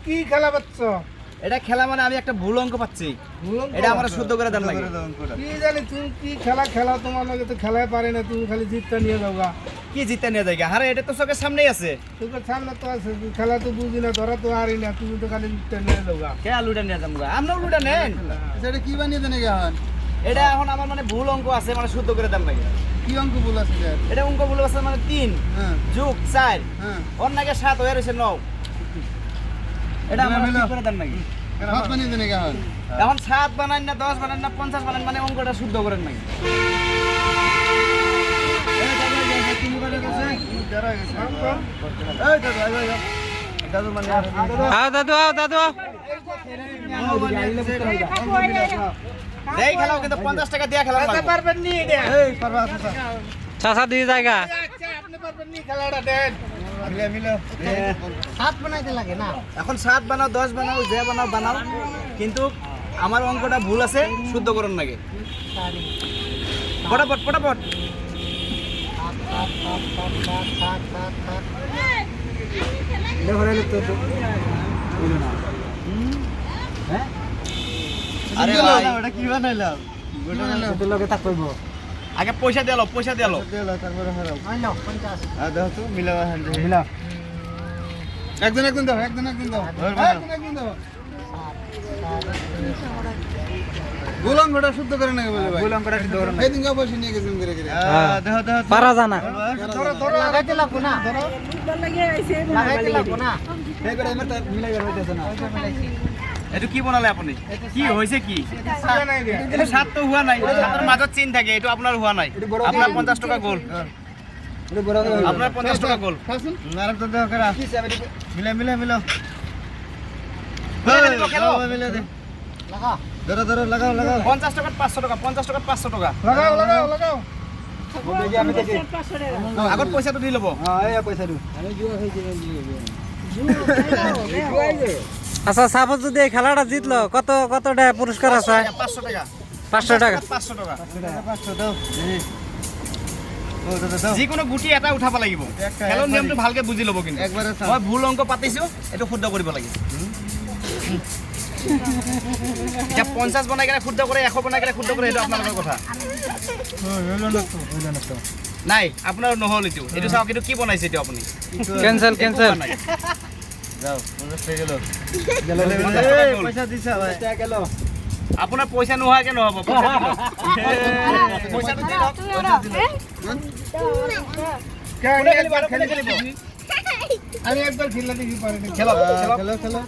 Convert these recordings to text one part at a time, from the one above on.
কি খেলা পাচ্ছ? এটা খেলা মানে আমি একটা ভুল অঙ্ক পাচ্ছি, এটা আমার শুদ্ধ করে দেন লাগে। কি জানি তুমি কি খেলা খেলা, তোমার লগে তো খেলায় পারে না, তুমি খালি জিতটা নিয়ে যাওগা। কি জিতে নিয়ে যায়? আরে এটা তো চোখের সামনেই আছে। তোর সামনে তো আছে, খেলা তো বুঝি না, ধরা তো হারি না, তুমি তো খালি জিতটা নিয়ে যাওগা। কে লুটা নিয়ে যাবো? আমরাও লুটা নেন। সেটা কি বানিয়ে দেন এখন? এটা এখন আমার মানে ভুল অঙ্ক আছে, মানে শুদ্ধ করে দেন লাগে। কি অঙ্ক ভুল আছে? এটা অঙ্ক ভুল আছে মানে 3 যোগ 4 অন্য নাকি 7 হয়ে রয়েছে 9। এটা আমার ঠিক করে দেন নাকি? হাত বানিয়ে দেন এখন। এখন 7 বানান না 10 বানান না 50 বানান, মানে অঙ্কটা শুদ্ধ করেন নাকি? এই খেলাও কিন্তু 50 টাকা দিয়ে খেলা পারবেন নি? চাচা দিয়ে জায়গা আপনি পারবেন নি খেলাটা দেন। হাত বানাইতে লাগে না। এখন 7 বানাও 10 বানাও যে বানাও বানাও, কিন্তু আমার অঙ্কটা ভুল আছে, শুদ্ধ করুন নাকি? ফটাফট ফটাফট। আরে ভাই ওটা কি বানাইলাম? তোর লগে তাক কইবো। আগে পয়সা দিয়ে লো, পয়সা দিয়ে লো। তারপরে হারাও। আইলো 50। দেখো তো মিলাও হ্যান্ড মিলা। একজন একজন দাও, একজন একজন দাও। একজন একজন দাও। গোলাঙ্গটা শুদ্ধ করে নাকি বলে ভাই? গোলাঙ্গটা শুদ্ধ করে নাকি? এদিন পয়সা নিয়ে গেছেন করে করে। দেখো দেখো পারা জানা ধরো ধরো, লাগাইতে লাগবো না। ধরো লাগাইতে লাগবো না। এই করে এমন মিলাই বের হইতেছে না। এটা কি বানালে আপনি? কি হইছে কি? সিলা নাই রে। এটা 7 তো হুয়া নাই, 7 এর মাঝে চিন থাকে, এটা আপনার হুয়া নাই। আপনার 50 টাকা গোল। এটা বড় করে। আপনার 50 টাকা গোল। খাসুন। নারাম তো দেখো করা। কি চাবে? মিলা মিলা মিলা। মিলা দে। লাগা। ধরো ধরো লাগাও লাগাও। 50 টাকা 500 টাকা, 50 টাকা 500 টাকা। লাগাও লাগাও লাগাও। দেখি আমি দেখি। আগত পয়সা তো দি লব। হ্যাঁ এই পয়সা দিও। আমি জুয়া খাইছি না জুয়া। আচ্ছা সাপোজ যদি এই খেলাটা জিতলো কত কতটা পুরস্কার আছে? 500 টাকা। 500 টাকা। 500 টাকা। 500 দাও। যে কোনো গুটি এটা উঠাব লাগিব। খেলৰ নিয়মটো ভালকে বুজি ল'ব কিন্তু। মই ভুল অংক পাতিছো, এটো শুদ্ধ কৰিব লাগিব। এতিয়া 50 বনাই কেনে শুদ্ধ কৰে, 100 বনাই কেনে শুদ্ধ কৰে, এটা আপোনালোকৰ কথা। নাই আপোনাৰ নহল এটো। এটো চাওক এটো কি বনাইছে এটো আপুনি? Cancel cancel. যাও 50 টাকা গেল। পয়সা দিছা ভাই। টাকা গেল। আপোনাৰ পইচা নোহাকে নহব। পইচাটো দি লওক। আমি একবার খেলা দেখি পারি না। খেলো খেলো খেলো খেলো।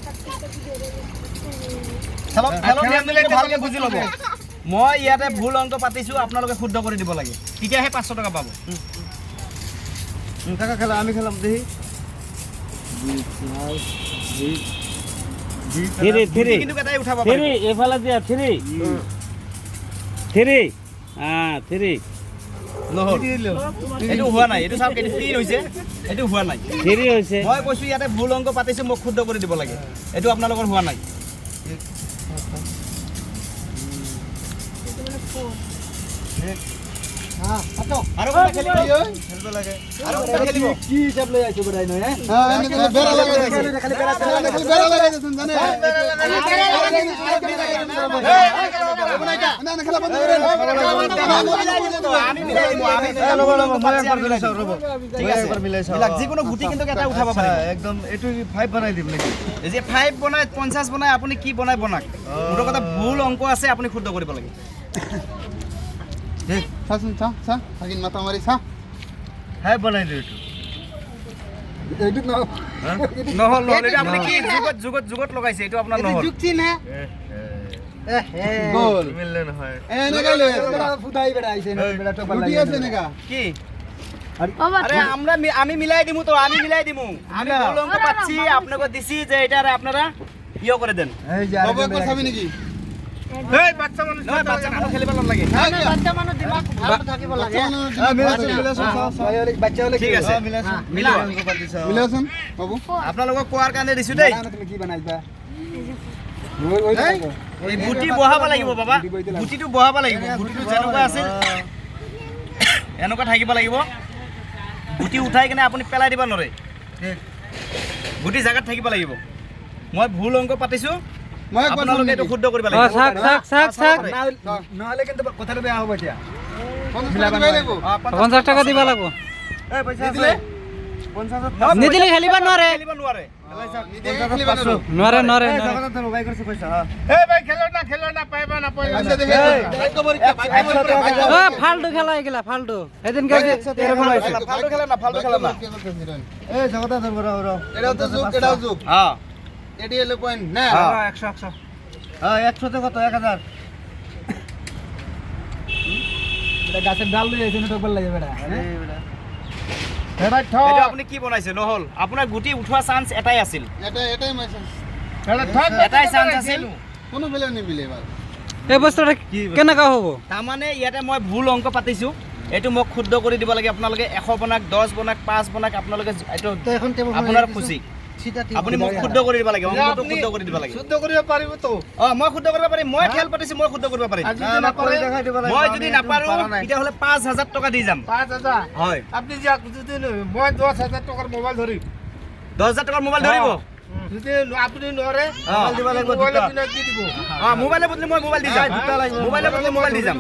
খেলো খেলো নিয়ম দিলে ভালকে বুজি ল'ব। মই ইয়াতে ভুল অংক পাতিছো, আপোনালোকে শুদ্ধ কৰি দিব লাগে, তেতিয়াহে 500 টাকা পাব। কাকা খেলা আমি খেলাম দেখি। থ্রি কিন্তু এটাই উঠাব থ্রি পাৰিব। এফালে দিয়া থ্ৰি থ্ৰি থ্ৰি নহল এইটো হোৱা নাই। এইটো চাওক, এইটো 3 হৈছে, এইটো হোৱা নাই। থ্ৰি হৈছে। মই কৈছো ইয়াতে ভুল অংক পাতিছো, মোক শুদ্ধ কৰি দিব লাগে, এইটো আপোনালোকৰ হোৱা নাই। আৰু কোনে খেলিব? খেলিব লাগে। আৰু কোনে খেলিব? কি হিসাব লৈ আইছো বড়াই নয় হ্যাঁ এনে বেরা লাগাই দে খালি বেরা লাগাই দে শুন জানে না না খেলা বন্ধ করে আমি মিলাই দিব, আমি লব লব মই একবার মিলাই চাও রব ঠিক আছে একবার মিলাই চাও। যিকোনো গুটি কিন্তু এটা উঠাব পাৰিব। একদম এটু 5 বানাই দিম নাকি? এই যে 5 বনাই 50 বনাই, আপুনি কি বনাই বনাক, মোৰ কথা ভুল অংক আছে, আপুনি শুদ্ধ কৰিব লাগে। দেখ সাসুন ছা ছা আগিন মাথা মারি ছা হাই বনাই দিও এটু। এইটু না নহল নহল, এটা আপুনি কি যুগত যুগত যুগত লগাইছে, এইটো আপোনাৰ নহল। যুক্তি না গোল মিললে নহয়। এনে গেলে ফুটাই বেড়া আইছে না বেড়া টপাল লাগি আছে নাকা কি আরে আমি মিলাই দিমু তো, আমি মিলাই দিমু। আমি ভুল অঙ্ক পাচ্ছি, আপনাকে দিছি যে এটা আপনারা ইয়ে করে দেন। এই যা বাবা কথা হবে নাকি এই বাচ্চা মানুষ নয়, বাচ্চা মানুষ খেলিব লাগে। বাচ্চা মানুষ দিমাগ ভালো থাকিব লাগে বাচ্চা হলে ঠিক আছে মিলাও। মিলাছন বাবু আপোনালোকক কোৱাৰ কাৰণে দিছো দেই। তুমি কি বানাইবা এই গুটি বহাব লাগিব বাবা, গুটিটো বহাব লাগিব। গুটিটো যেনেকুৱা আছে এনেকুৱা থাকিব লাগিব। গুটি উঠাই কিনে আপুনি পেলাই দিব নোৱাৰে গুটি জাগাত থাকিব লাগিব মই ভুল অংক পাতিছোঁ মই আপোনালোকে এইটো শুদ্ধ কৰিব অ লাগিব চাক নহ'লে কিন্তু কথাটো বেয়া হ'ব এতিয়া 50 টাকা দিবা লাগব নিদিলে খেলিব নোৱাৰে খেলিব নোৱাৰে নোৱাৰে ও ফালতু খেলা এগুলা ফালতু এদিন কে এরকম হইছে ফালতু খেলা না এই জগতা ধরবো র এটাও তো যুগ এটাও যুগ হ্যাঁ এটি হলো পয়েন্ট না 100 হ্যাঁ 100 তে কত 1000 এটা গাছের ডাল লই আইছে না তো বল লাগে বেটা বেটা ঠ এটা আপুনি কি বনাইছে নহল আপোনাৰ গুটি উঠোৱা চান্স এটাই আছিল এটাই মেসেজ বেটা ঠ এটাই চান্স আছিল কোনো বেলে নিমিলে এবার এই বস্তুটা কেনেকা হ'ব তাৰমানে ইয়াতে মই ভুল অংক পাতিছোঁ এইটো মোক শুদ্ধ কৰি দিব লাগে আপোনালোকে 100 বনাক 10 বনাক 5 বনাক আপোনালোকে এইটো এখন টেবল আপোনাৰ খুশি আপুনি মোক শুদ্ধ কৰি দিব লাগে অংকটো শুদ্ধ কৰি দিব লাগে শুদ্ধ কৰিব পাৰিব তো মই শুদ্ধ কৰিব পাৰিম মই খেল পাতিছোঁ মই শুদ্ধ কৰিব পাৰিম মই যদি নাপাৰো তেতিয়াহ'লে 5000 টকা দি যাম 5000 হয় আপনি যে যদি মই 10000 টাকার মোবাইল ধরি 10000 টকাৰ মোবাইল ধৰিব যদি আপনি নৰে মোবাইল দিব লাগবে মোবাইল আপনি কি দিব মোবাইলৰ বদলি মই মোবাইল দি যাম মোবাইলৰ বদলি মোবাইল দি যাম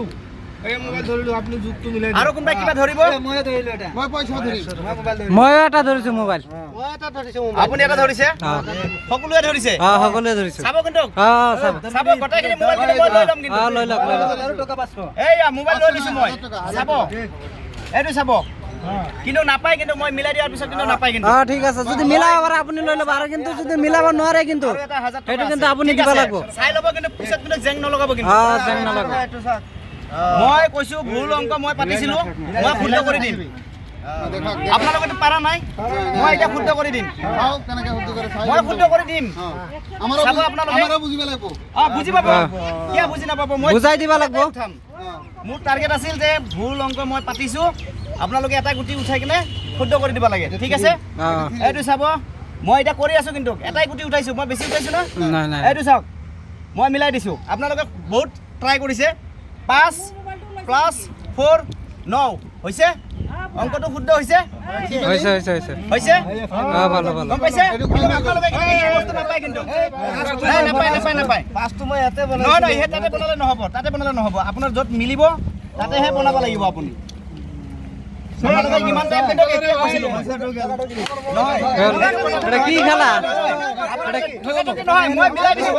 এই মোবাইল ধৰিলো আপনি যুক্ত মিলাই আৰু কোনোবাই কিবা ধৰিব মই ধৰিলো এটা মই পয়সা ধৰি মই মোবাইল ধৰি মই এটা ধৰিছো মোবাইল মই এটা ধৰিছো মোবাইল আপুনি এটা ধৰিছে সকলোৱে ধৰিছে সকলোৱে ধৰিছো চাব কিন্তু চাব চাব গোটেইখিনি মোবাইল কিন্তু মই লৈ ল'ম কিন্তু লৈ লওক আৰু টকা 500 এইয়া মোবাইল লৈ লৈছো মই চাব এইটো চাব কিন্তু নাপায় কিন্তু মই মিলাই দিয়াৰ পিছত কিন্তু নাপায় কিন্তু ঠিক আছে যদি মিলাব পাৰে আপুনি লৈ ল'ব আৰু কিন্তু যদি মিলাব নোৱাৰে কিন্তু আৰু এটা 1000 টকা সেইটো কিন্তু আছে। আপুনি ঠিক দিব আছে। লাগিব চাই ল'ব কিন্তু পিছত কিন্তু জেং নলগাব কিন্তু জেং নলগাব এইটো চাক মই কৈছো ভুল অংক মই পাতিছিলো মই শুদ্ধ কৰি দিম আপোনালোকেতো পাৰা নাই মই এতিয়া শুদ্ধ কৰি দিম চাও কেনেকে শুদ্ধ কৰে চাই মই শুদ্ধ কৰি দিম চাব আপোনালোকে আমাৰো বুজিব লাগিব বুজি পাব কিয় বুজি নাপাব মই বুজাই দিব লাগিব উঠাম মোৰ টাৰ্গেট আছিল যে ভুল অংক মই পাতিছো আপোনালোকে এটা গুটি উঠাই কিনে শুদ্ধ কৰি দিব লাগে ঠিক আছে এইটো চাব মই এতিয়া কৰি আছো কিন্তু এটাই গুটি উঠাইছো মই বেছি উঠাইছো না নাই নাই এইটো চাওক মই মিলাই দিছো আপোনালোকে বহুত ট্ৰাই কৰিছে 5 + 4 9 হৈছে অংকটো শুদ্ধ হৈছে হৈছে ভালো ভালো গম পাইছে আপোনালোকে এই বস্তু নাপায় কিন্তু নাপায় পাঁচটো মই ইয়াতে নহয় নহয় সেই তাতে বনালে নহ'ব আপোনাৰ য'ত মিলিব তাতেহে বনাব লাগিব আপুনি আপোনালোকে কিমান টাইম কিন্তু এইটোৱে কৈছিলোঁ নহয় এটা কি খেলা নহয় মই মিলাই দিছোঁ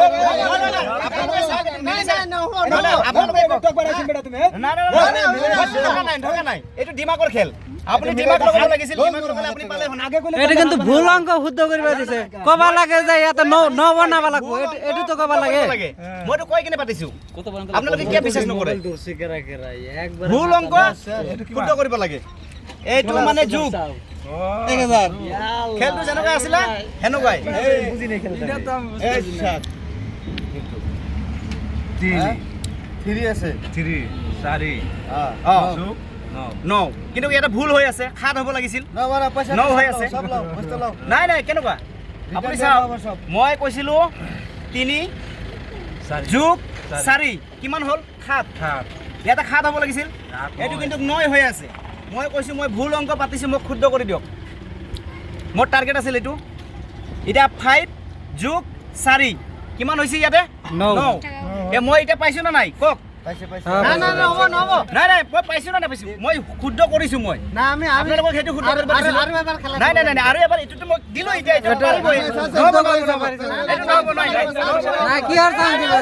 ঢকা নাই এইটো দিমাগৰ খেল আপুনি দিমাগ লগাব লাগিছিল দিমাগ লগালে আপুনি পালে আগে গ'লে এটা কিন্তু ভুল অংক শুদ্ধ কৰিব দিছে কব লাগে যে ইয়াতে ন বনাব লাগিব এইটো তো কব লাগে মইতো কৈ কিনে পাতিছো আপোনালোকে কিয় বিশ্বাস নকৰে ভুল অংক শুদ্ধ কৰিব লাগে এইটো মানে যুগ 1000 খেলটো যেনেকুৱা আছিলে সেনেকুৱাই বুজি নাই খেলটা এই সাত 3 আছে 3 4 9 কিন্তু এটা ভুল হৈ আছে 7 হ'ব লাগিছিল 9 হৈ আছে সব লও বস্তু লও নাই নাই কেনেকুৱা আপুনি চাওক মই কৈছিলো 3 যোগ 4 কিমান হ'ল 7 ইয়াতে 7 হ'ব লাগিছিল এইটো কিন্তু 9 হৈ আছে মই কৈছো মই ভুল অংক পাতিছো মোক শুদ্ধ কৰি দিয়ক মোৰ টাৰ্গেট আছিল এইটো এতিয়া 5 যোগ 4 কিমান হৈছে ইয়াতে 9 মই এতিয়া পাইছো না নাই কক পাইছে নাই মই পাইছো না নাপাইছো মই শুদ্ধ কৰিছো মই না আমি আপোনালোকক সেইটো শুদ্ধ কৰিব দিছিলো আৰু এবাৰ খেলা নাই আৰু এবাৰ এইটোতো মই দিলো এতিয়া এইটো পাৰিবই এইটো নহ'ব নাই না কি আৰ চান্স দিবা